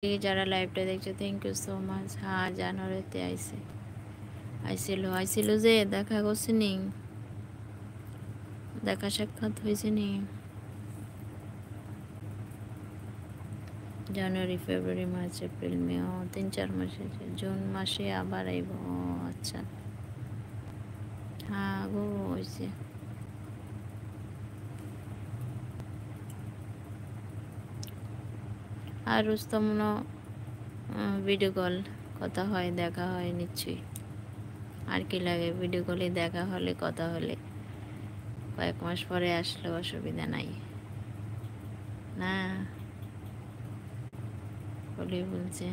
যারা লাইভটা দেখছো থ্যাংক ইউ সো মাচ। হ্যাঁ জানুয়ারিতে আইছিল যে দেখা করছে নি, দেখা সাক্ষাৎ হয়েছে নি। জানুয়ারি ফেব্রুয়ারি মার্চ এপ্রিল মে, ও 3-4 মাস হয়েছে। জুন মাসে আবার আইব। ও আচ্ছা, হ্যাঁ গো হয়েছে। আর রুস্তম ভিডিও কল কথা হয়, দেখা হয় নিশ্চয়ই। আর কি লাগে, ভিডিও কলে দেখা হলে কথা হলে কয়েক মাস পরে আসলেও অসুবিধা নাই না। বলে বলছে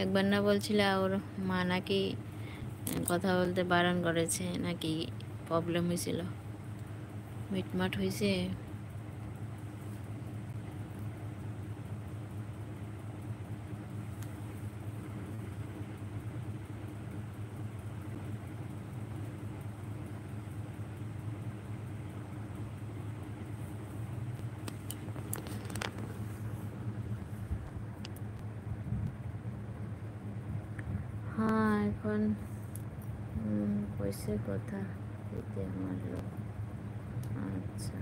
একবার না বলছিল ওর মা নাকি কথা বলতে বারণ করেছে, নাকি প্রবলেম হয়েছিল, মিটমাট হয়েছে। হ্যাঁ এখন কইছে কথা দিতে আমার লোক। আচ্ছা,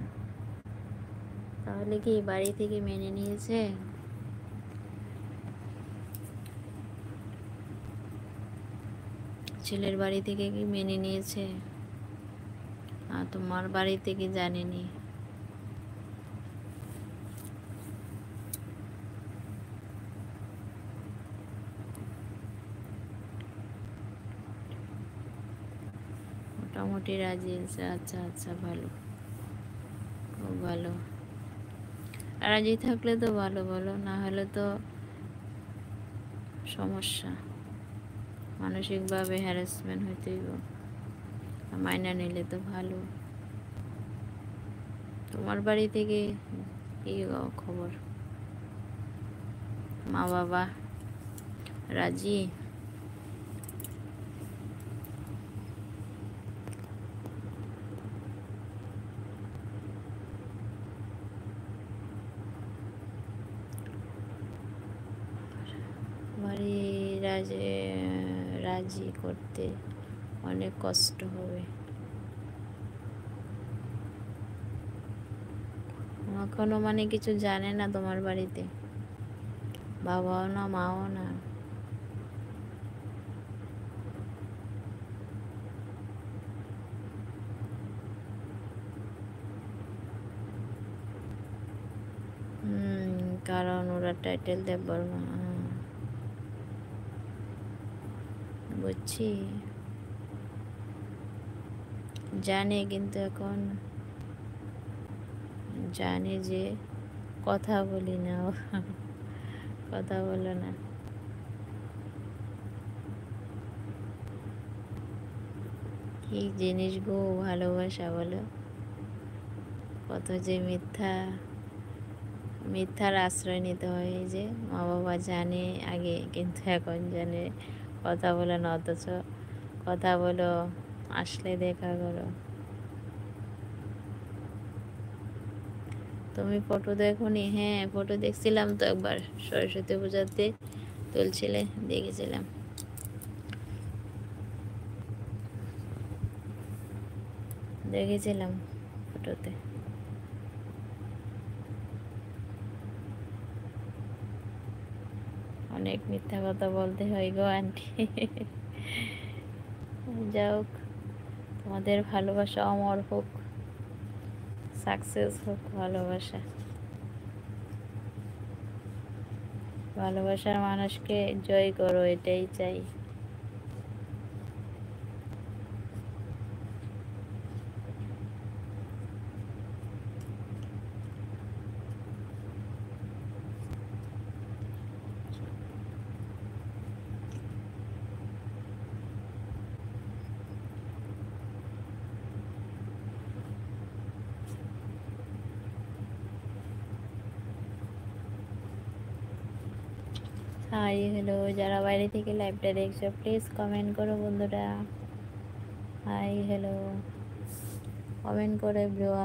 তাহলে কি বাড়ি থেকে মেনে নিয়েছে? ছেলের বাড়ি থেকে কি মেনে নিয়েছে? আর তোমার বাড়ি থেকে জানেনি? মোটামুটি রাজি আছে। আচ্ছা আচ্ছা, ভালো, খুব ভালো। রাজি থাকলে তো ভালো, বলো, না হলে তো সমস্যা, মানসিকভাবে হ্যারাসমেন্ট হইতেইব। মাইনা নিলে তো ভালো। তোমার বাড়ি থেকে কি খবর? মা বাবা রাজি? বাড়ি রাজি, রাজি করতে অনেক কষ্ট হবে। এখনো মানে কিছু জানে না তোমার বাড়িতে, বাবাও না মাও না। কারণ ওরা টাইটেল দেবর মা, বুঝছি, জানে, কিন্তু এখন জানে যে কথা বলি না কথা বলো না। কি জিনিস গো ভালোবাসা, বলো, কত যে মিথ্যার আশ্রয় নিতে হয়। এই যে মা বাবা জানে আগে, কিন্তু এখন জানে কথা বলে না, অথচ কথা বলো, আসলে দেখা করো। তুমি ফটো দেখোনি? হ্যাঁ ফটো দেখছিলাম তো একবার, সরস্বতী পূজাতে তুলছিলে, দেখেছিলাম। দেখেছিলাম ফটোতে। অনেক মিথ্যা কথা বলতে হয় গো আন্টি। যাও, তোমাদের ভালোবাসা অমর হোক, সাকসেস হোক ভালোবাসা। ভালোবাসার মানুষকে জয় করো, এটাই চাই। হাই হ্যালো, যারা বাইরে থেকে লাইভটা দেখছো প্লিজ কমেন্ট করো বন্ধুরা। হাই হ্যালো, কমেন্ট করে ব্রো।